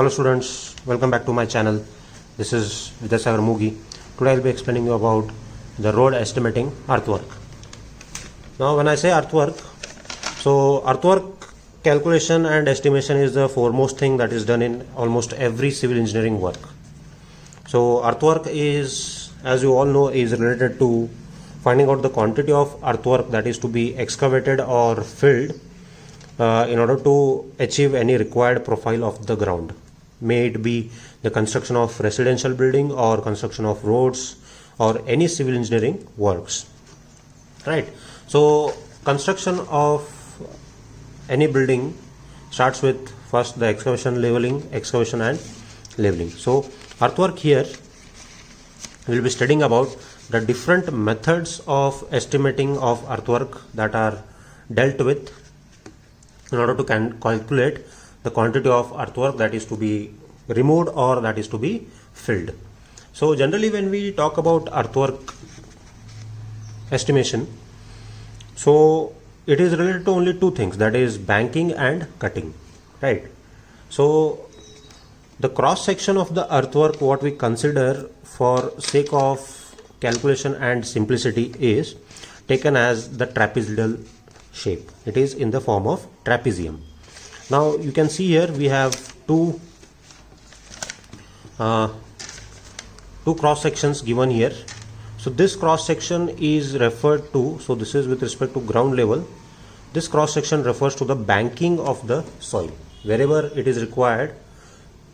Hello students, welcome back to my channel. This is Vidyasagar Mugi. Today I will be explaining you about the road estimating earthwork. Now when I say earthwork, so earthwork calculation and estimation is the foremost thing that is done in almost every civil engineering work. So earthwork is, as you all know, is related to finding out the quantity of earthwork that is to be excavated or filled in order to achieve any required profile of the ground. May it be the construction of residential building or construction of roads or any civil engineering works. Right. So construction of any building starts with first the excavation and leveling. So earthwork here we will be studying about the different methods of estimating of earthwork that are dealt with in order to calculate the quantity of earthwork that is to be removed or that is to be filled. So generally when we talk about earthwork estimation, so it is related to only two things, that is banking and cutting, right? So the cross section of the earthwork, what we consider for sake of calculation and simplicity, is taken as the trapezoidal shape. It is in the form of trapezium. Now you can see here we have two cross sections given here. So this cross section is referred to, so this is with respect to ground level. This cross section refers to the banking of the soil. Wherever it is required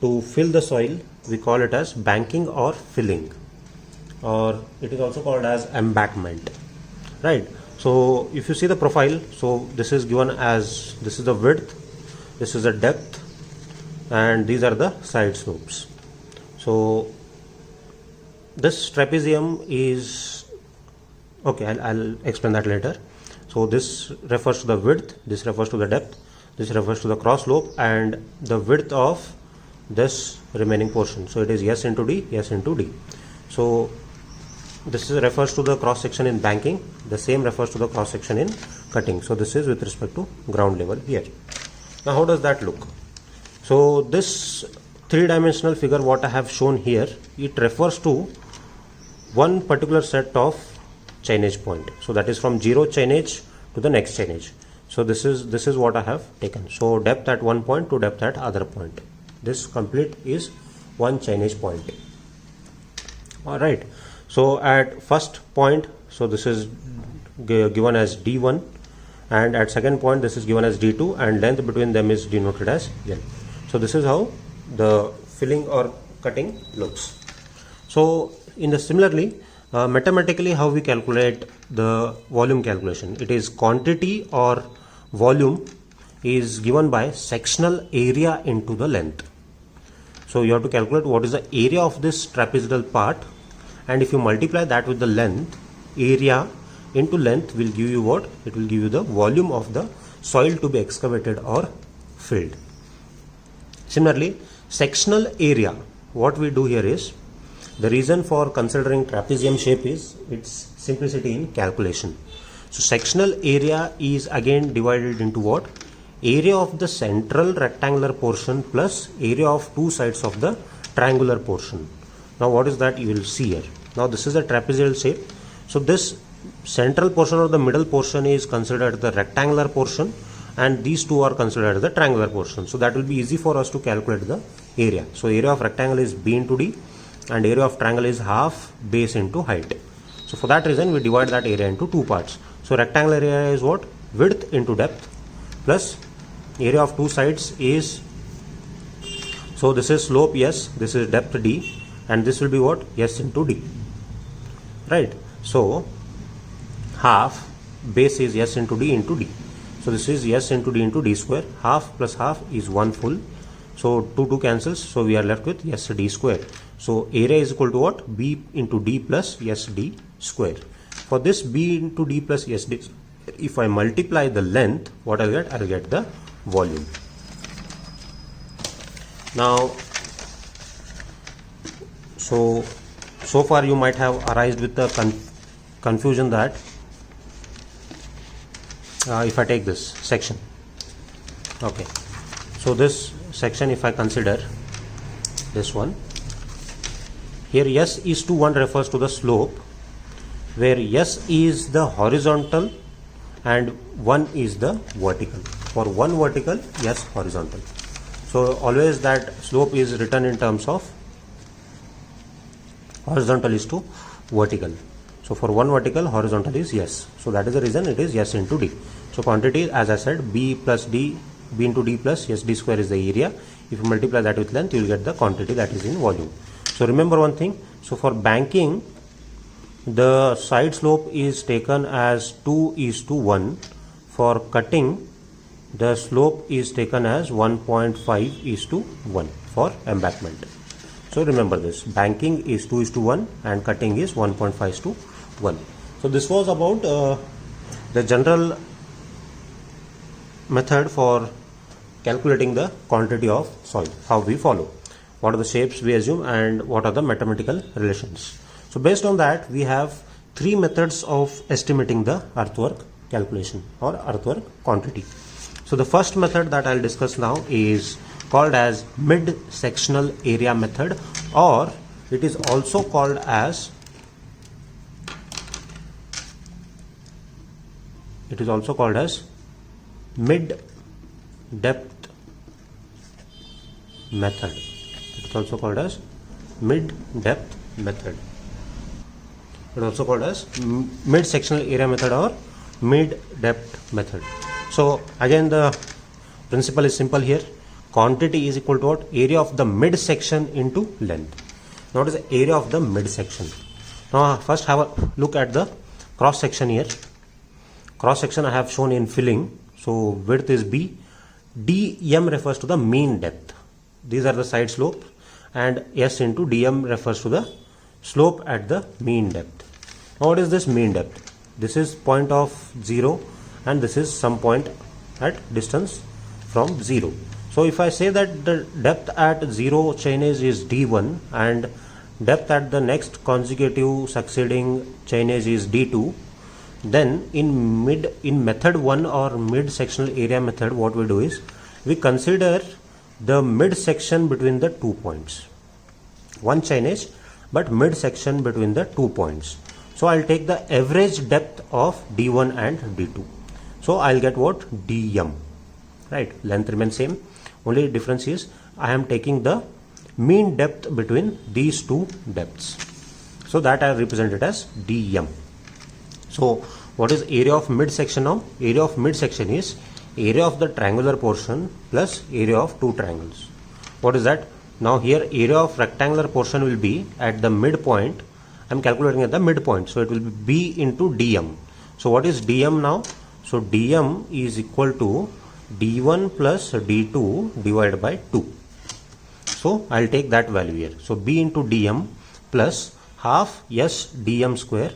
to fill the soil, we call it as banking or filling, or it is also called as embankment, right? So if you see the profile, so this is given as, this is the width, this is the depth, and these are the side slopes. So this trapezium is, okay, I'll explain that later. So this refers to the width, this refers to the depth, this refers to the cross slope and the width of this remaining portion. So it is S into D, S into D. So this refers to the cross section in banking, the same refers to the cross section in cutting. So this is with respect to ground level here. Now how does that look? So this three-dimensional figure what I have shown here, it refers to one particular set of chainage point. So that is from zero chainage to the next chainage. So this is what I have taken. So depth at one point to depth at other point. This complete is one chainage point. All right. So at first point, so this is given as D1, and at second point this is given as D2, and length between them is denoted as L. So this is how the filling or cutting looks. So in the similarly, mathematically how we calculate the volume calculation, it is quantity or volume is given by sectional area into the length. So you have to calculate what is the area of this trapezoidal part, and if you multiply that with the length, area into length will give you what? It will give you the volume of the soil to be excavated or filled. Similarly, sectional area, what we do here is, the reason for considering trapezium shape is its simplicity in calculation. So sectional area is again divided into what? Area of the central rectangular portion plus area of two sides of the triangular portion. Now what is that? You will see here. Now this is a trapezoidal shape. So this central portion or the middle portion is considered the rectangular portion, and these two are considered the triangular portion. So that will be easy for us to calculate the area. So area of rectangle is B into D, and area of triangle is half base into height. So for that reason we divide that area into two parts. So rectangular area is what? Width into depth, plus area of two sides is, so this is slope S, this is depth D, and this will be what? S into D, right? So half base is S into D into D. So this is S into D into D square. Half plus half is 1 full. So 2 cancels. So we are left with S D square. So area is equal to what? B into D plus S D square. For this B into D plus S D, if I multiply the length, what I'll get? I'll get the volume. Now, so far you might have arised with the confusion that if I take this section, okay, so this section if I consider, this one. Here S is to 1 refers to the slope, where S is the horizontal and 1 is the vertical. For 1 vertical, S horizontal. So always that slope is written in terms of horizontal is to vertical. So for 1 vertical, horizontal is S. So that is the reason it is S into D. So quantity, as I said, B into D plus SD square is the area. If you multiply that with length, you will get the quantity that is in volume. So remember one thing. So for banking, the side slope is taken as 2:1. For cutting, the slope is taken as 1.5:1 for embankment. So remember this, banking is 2:1 and cutting is 1.5:1. So this was about the general method for calculating the quantity of soil, how we follow, what are the shapes we assume and what are the mathematical relations. So based on that, we have 3 methods of estimating the earthwork calculation or earthwork quantity. So the first method that I'll discuss now is called as mid-sectional area method, or it is also called as mid-depth method. It is also called as mid-depth method. It is also called as mid-sectional area method or mid-depth method. So again, the principle is simple here. Quantity is equal to what? Area of the mid-section into length. Now what is the area of the mid-section? Now first have a look at the cross-section here. Cross-section I have shown in filling. So width is B. dm refers to the mean depth. These are the side slopes, and S into dm refers to the slope at the mean depth. Now what is this mean depth? This is point of 0 and this is some point at distance from 0. So if I say that the depth at 0 chainage is d1 and depth at the next consecutive succeeding chainage is d2, then in method 1 or mid sectional area method, what we do is we consider the mid section between the 2 points. One chainage, but mid section between the 2 points. So I'll take the average depth of d1 and d2. So I'll get what? dm. Right? Length remains same. Only difference is I am taking the mean depth between these two depths. So that I represent it as dm. So what is area of midsection now? Area of midsection is area of the triangular portion plus area of two triangles. What is that? Now here area of rectangular portion will be at the midpoint. I am calculating at the midpoint. So it will be B into dm. So what is dm now? So dm is equal to d1 plus d2 divided by 2. So I'll take that value here. So B into dm plus half S dm square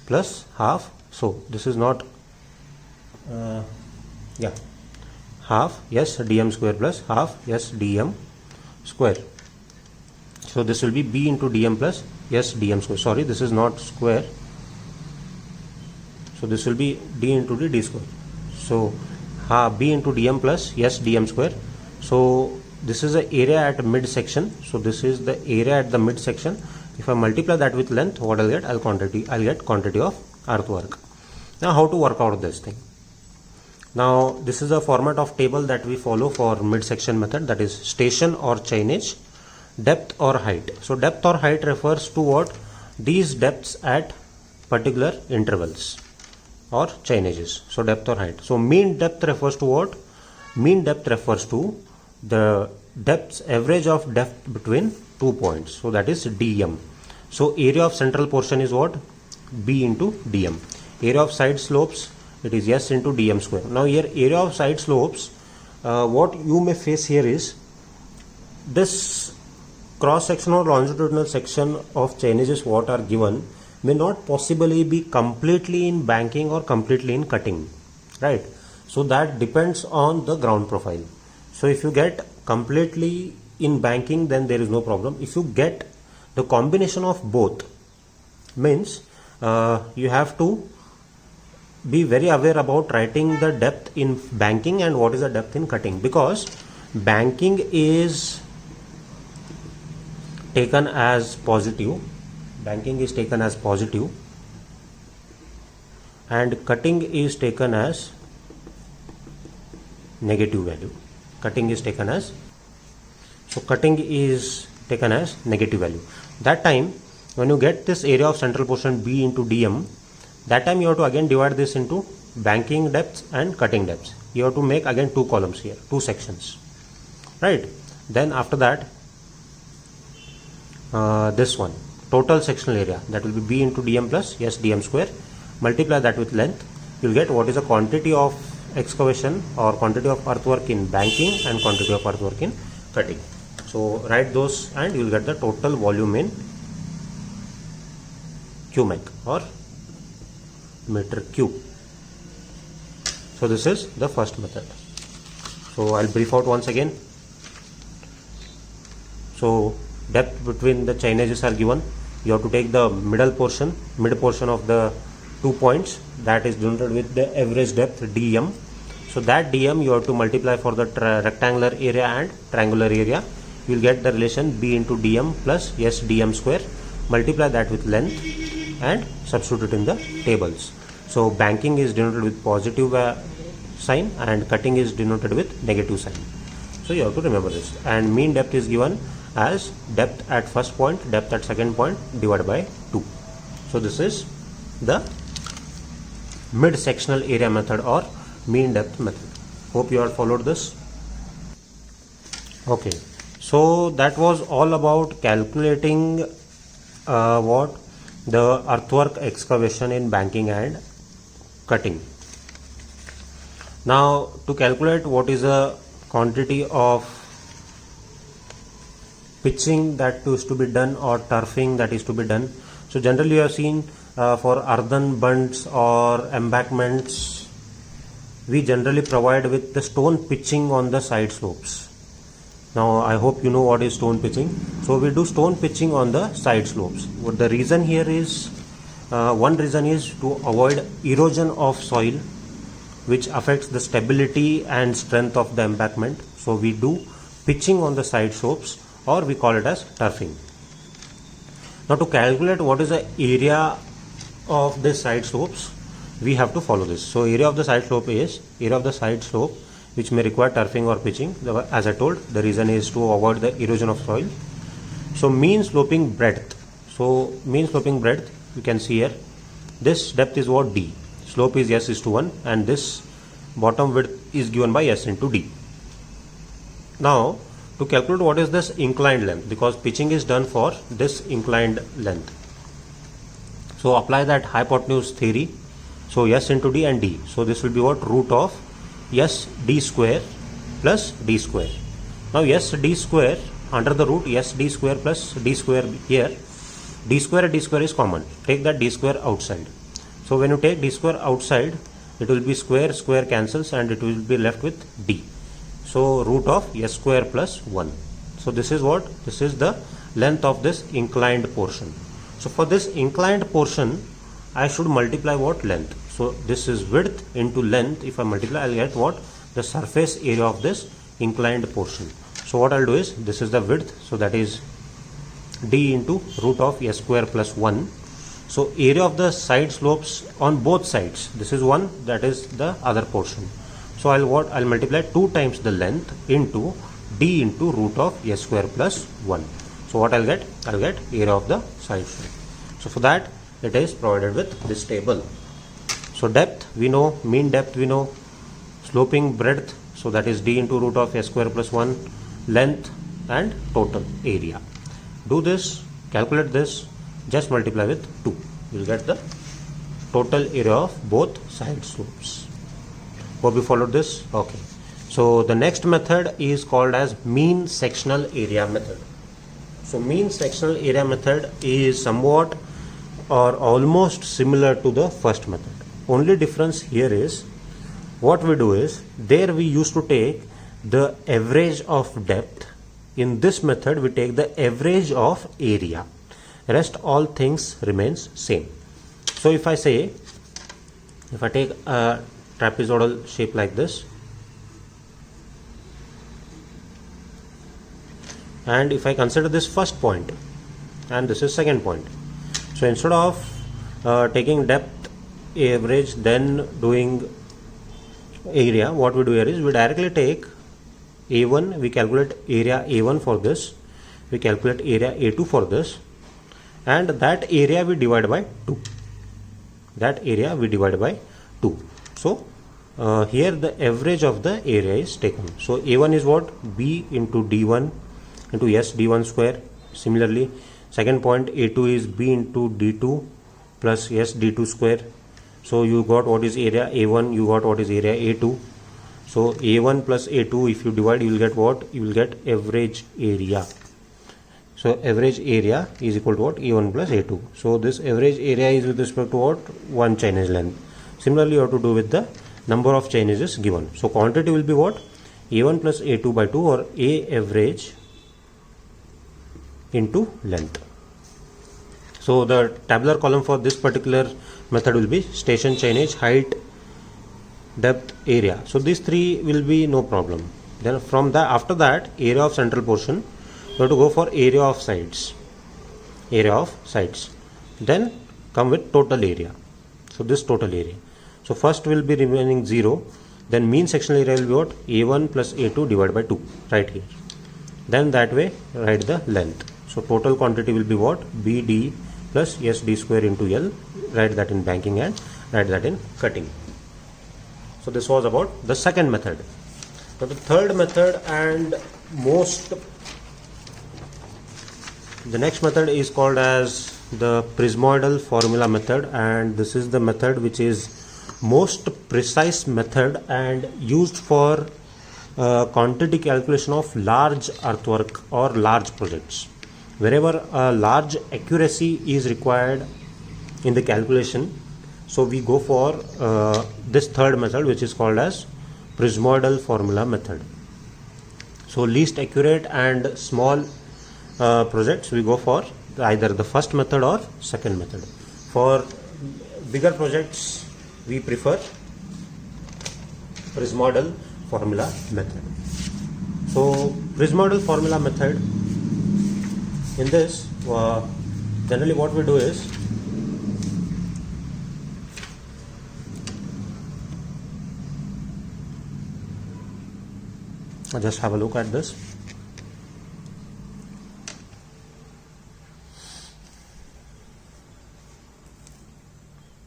plus half. So this is not half S dm square plus half S dm square. So this will be B into dm plus S dm square. Sorry, this is not square. So this will be d into d square. So B into dm plus S dm square. So this is the area at midsection. So this is the area at the midsection. If I multiply that with length, what I'll get? I'll get quantity of earthwork. Now how to work out this thing? Now this is a format of table that we follow for midsection method, that is station or chainage, depth or height. So depth or height refers to what? These depths at particular intervals or chainages. So depth or height. So mean depth refers to what? Mean depth refers to the depths, average of depth between 2 points. So that is dm. So area of central portion is what? B into dm. Area of side slopes, it is S into dm square. Now here area of side slopes, what you may face here is this cross section or longitudinal section of chainages what are given may not possibly be completely in banking or completely in cutting, right? So that depends on the ground profile. So if you get completely in banking, then there is no problem. If you get the combination of both, means you have to be very aware about writing the depth in banking and what is the depth in cutting, because banking is taken as positive, banking is taken as positive, and cutting is taken as negative value. Cutting is taken as negative value. That time when you get this area of central portion B into dm, that time you have to again divide this into banking depths and cutting depths. You have to make again two columns here, two sections, right? Then after that, this one, total sectional area, that will be B into dm plus S dm square. Multiply that with length, you will get what is the quantity of excavation or quantity of earthwork in banking and quantity of earthwork in cutting. So write those and you will get the total volume in cubic or meter cube. So this is the first method. So I'll brief out once again. So depth between the chain edges are given. You have to take the mid portion of the 2 points, that is denoted with the average depth dm. So that dm you have to multiply for the rectangular area and triangular area. You will get the relation B into dm plus S dm square. Multiply that with length and substitute in the tables. So banking is denoted with positive sign and cutting is denoted with negative sign. So you have to remember this. And mean depth is given as depth at first point, depth at second point divided by 2. So this is the mid sectional area method or mean depth method. Hope you have followed this. Okay, so that was all about calculating what the earthwork excavation in banking and cutting. Now to calculate what is the quantity of pitching that is to be done or turfing that is to be done. So generally you have seen for earthen bunds or embankments, we generally provide with the stone pitching on the side slopes. Now I hope you know what is stone pitching. So we do stone pitching on the side slopes. What the reason here is, one reason is to avoid erosion of soil which affects the stability and strength of the embankment. So we do pitching on the side slopes, or we call it as turfing. Now to calculate what is the area of the side slopes, we have to follow this. So area of the side slope is area of the side slope which may require turfing or pitching. As I told, the reason is to avoid the erosion of soil. So mean sloping breadth. So mean sloping breadth, you can see here, this depth is what? D. Slope is S is to 1 and this bottom width is given by S into D. Now to calculate what is this inclined length, because pitching is done for this inclined length. So apply that hypotenuse theory. So S into D and D. So this will be what? Root of S D square plus D square. Now S D square under the root S D square plus D square here. D square and D square is common. Take that D square outside. So when you take D square outside, it will be square cancels and it will be left with D. So root of S square plus 1. So this is what? This is the length of this inclined portion. So for this inclined portion, I should multiply what? Length. So this is width into length. If I multiply, I'll get what? The surface area of this inclined portion. So what I'll do is, this is the width. So that is D into root of S square plus 1. So area of the side slopes on both sides. This is one, that is the other portion. So I'll multiply 2 times the length into D into root of S square plus 1. So what I'll get? I'll get area of the side slope. So for that, it is provided with this table. So depth we know, mean depth we know, sloping breadth, so that is D into root of S square plus 1, length and total area. Do this, calculate this, just multiply with 2. You will get the total area of both side slopes. Hope you followed this. Okay. So the next method is called as mean sectional area method. So mean sectional area method is somewhat or almost similar to the first method. Only difference here is, what we do is, there we used to take the average of depth. In this method we take the average of area. Rest all things remains same. So if I say, if I take a trapezoidal shape like this, and if I consider this first point and this is second point, so instead of taking depth average then doing area, what we do here is we directly take A1, we calculate area A1 for this, we calculate area A2 for this, and that area we divide by 2. So here the average of the area is taken. So A1 is what? B into D1 into S D1 square. Similarly, second point A2 is B into D2 plus S D2 square. So you got what is area A1, you got what is area A2. So A1 plus A2, if you divide, you will get what? You will get average area. So average area is equal to what? A1 plus A2. So this average area is with respect to what? One chain length. Similarly, you have to do with the number of chain edges given. So quantity will be what? A1 plus A2 by 2, or A average into length. So the tabular column for this particular method will be station chain edge, height, depth, area. So these three will be no problem. Then from that, after that, area of central portion, you have to go for area of sides. Then come with total area. So this total area. So first will be remaining 0. Then mean sectional area will be what? A1 plus A2 divided by 2 right here. Then that way write the length. So total quantity will be what? BD plus SD square into L. Write that in banking and write that in cutting. So this was about the second method. Now the third method and the next method is called as the prismoidal formula method, and this is the method which is most precise method and used for quantity calculation of large earthwork or large projects. Wherever a large accuracy is required in the calculation, so we go for this third method, which is called as prismoidal formula method. So least accurate and small projects, we go for either the first method or second method. For bigger projects, we prefer prismoidal formula method. So prismoidal formula method, in this generally what we do is just have a look at this.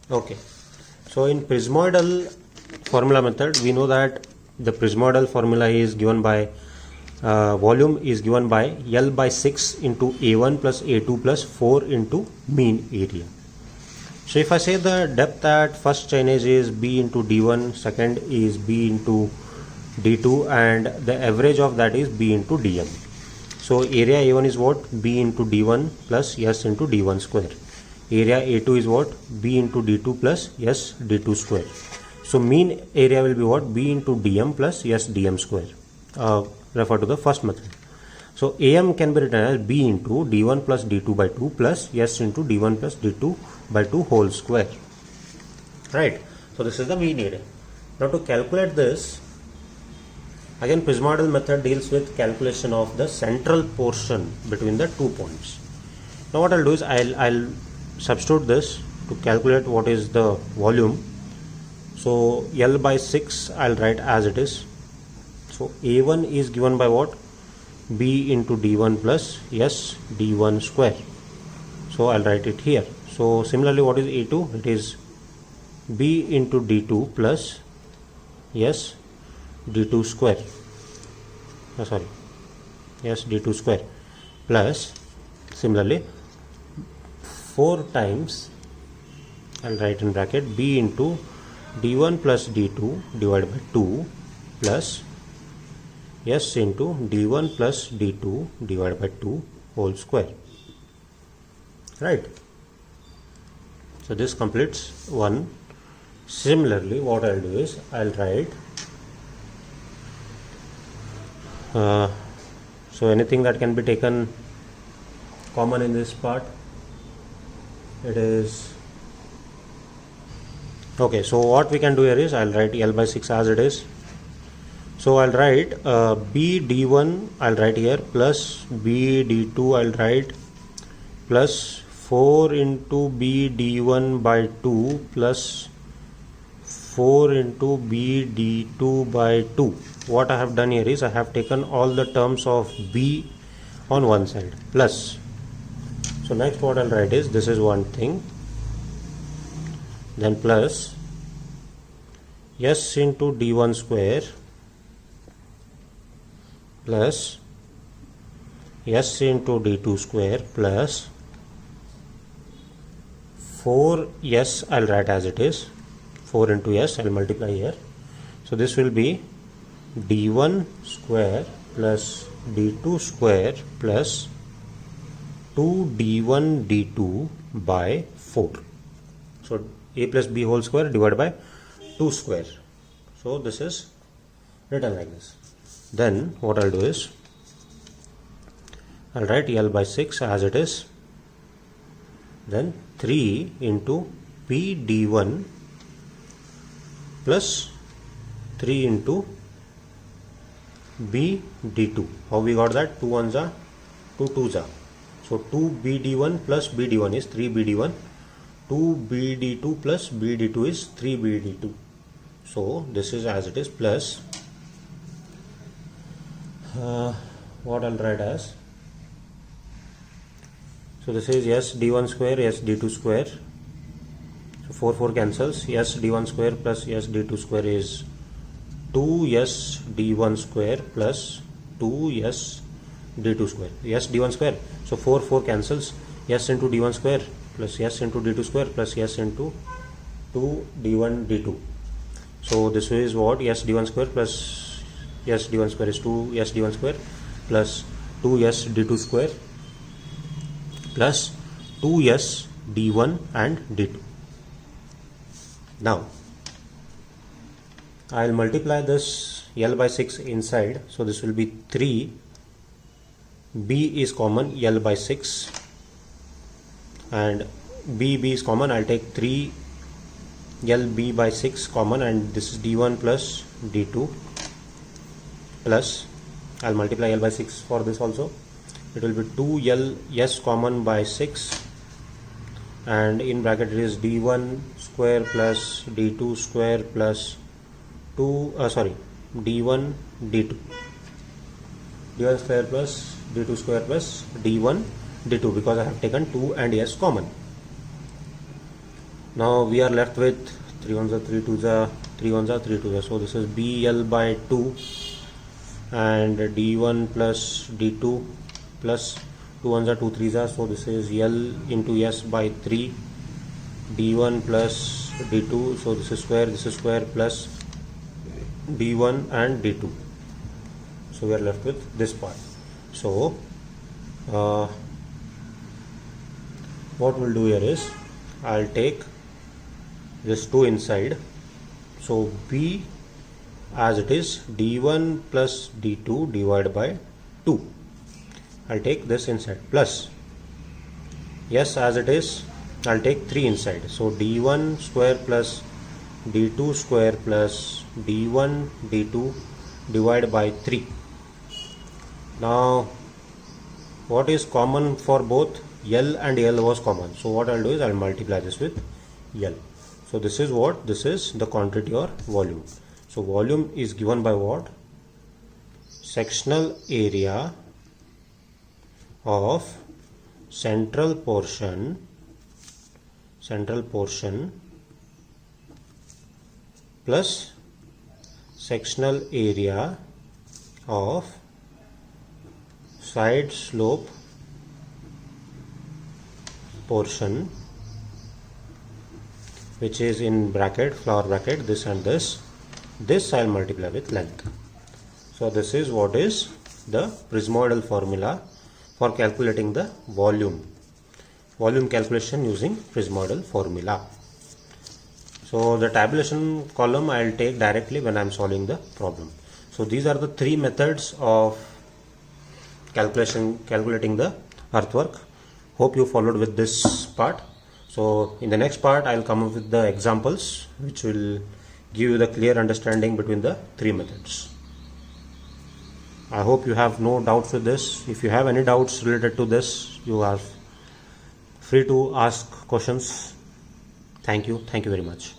Okay, so in prismoidal formula method, we know that the prismoidal formula is given by volume is given by L by 6 into A1 plus A2 plus 4 into mean area. So if I say the depth at first chain edge is B into D1, second is B into D2, and the average of that is B into DM. So area A1 is what? B into D1 plus S into D1 square. Area A2 is what? B into D2 plus S D2 square. So mean area will be what? B into DM plus S DM square. Refer to the first method. So AM can be written as B into D1 plus D2 by 2 plus S into D1 plus D2 by 2 whole square. Right. So this is the mean area. Now to calculate this, again prismoidal method deals with calculation of the central portion between the 2 points. Now what I'll do is I'll substitute this to calculate what is the volume. So L by 6 I'll write as it is. So A1 is given by what? B into D1 plus S D1 square. So I'll write it here. So similarly, what is A2? It is B into D2 plus S D2 square. S D2 square plus similarly 4 times, I'll write in bracket, B into D1 plus D2 divided by 2 plus S into D1 plus D2 divided by 2 whole square. Right. So this completes one. Similarly, what I'll do is I'll write so anything that can be taken common in this part, it is okay. So what we can do here is I'll write L by 6 as it is. So I'll write b d1 I'll write here plus b d2 I'll write plus 4 into b d1 by 2 plus 4 into b d2 by 2. What I have done here is I have taken all the terms of b on one side plus. So next what I'll write is, this is one thing, then plus s into d1 square plus s into d2 square plus 4s I'll write as it is, 4 into s I'll multiply here. So this will be d1 square plus d2 square plus 2d1 d2 by 4. So a plus b whole square divided by 2 square. So this is written like this. Then what I'll do is I'll write L by 6 as it is, then 3 into p d1 plus 3 into b d2. How we got that? 2 ones are 2 twos are. So 2 b d1 plus b d1 is 3 b d1. 2 b d2 plus b d2 is 3 b d2. So this is as it is plus what I'll write as, so this is s d1 square s d2 square, so 4 cancels, s d1 square plus s d2 square is 2s d1 square plus 2s d2 square, s d1 square, so 4 cancels, s into d1 square plus s into d2 square plus s into 2 d1 d2. So this is what, s d1 square plus s d1 square is 2 s d1 square plus 2s d2 square plus 2s d1 and d2. Now I'll multiply this L by 6 inside, so this will be 3, b is common, L by 6, and b is common, I'll take 3 LB by 6 common, and this is d1 plus d2 plus, I'll multiply L by 6 for this also, it will be 2L s common by 6, and in bracket it is d1 square plus d2 square plus d1 d2, d1 square plus d2 square plus d1 d2, because I have taken 2 and s common. Now we are left with 3 ones are 3 twos are 3 ones are 3 twos are, so this is BL by 2 and d1 plus d2 plus 2 ones are 2 threes are, so this is L into s by 3 d1 plus d2, so this is square plus d1 and d2. So we are left with this part. So what we'll do here is I'll take this 2 inside, so B as it is d1 plus d2 divided by 2. I'll take this inside plus yes as it is, I'll take 3 inside, so d1 square plus d2 square plus d1 d2 divided by 3. Now what is common for both? L and L was common, so what I'll do is I'll multiply this with L. So this is what? This is the quantity or volume. So volume is given by what? Sectional area of central portion plus sectional area of side slope portion, which is in bracket, flower bracket, this and this I'll multiply with length. So this is what is the Prismoidal formula for calculating the volume calculation using Prismoidal formula. So the tabulation column I'll take directly when I'm solving the problem. So these are the 3 methods of calculating the earthwork. Hope you followed with this part. So in the next part I'll come up with the examples which will give you the clear understanding between the 3 methods. I hope you have no doubts with this. If you have any doubts related to this, you are free to ask questions. Thank you very much.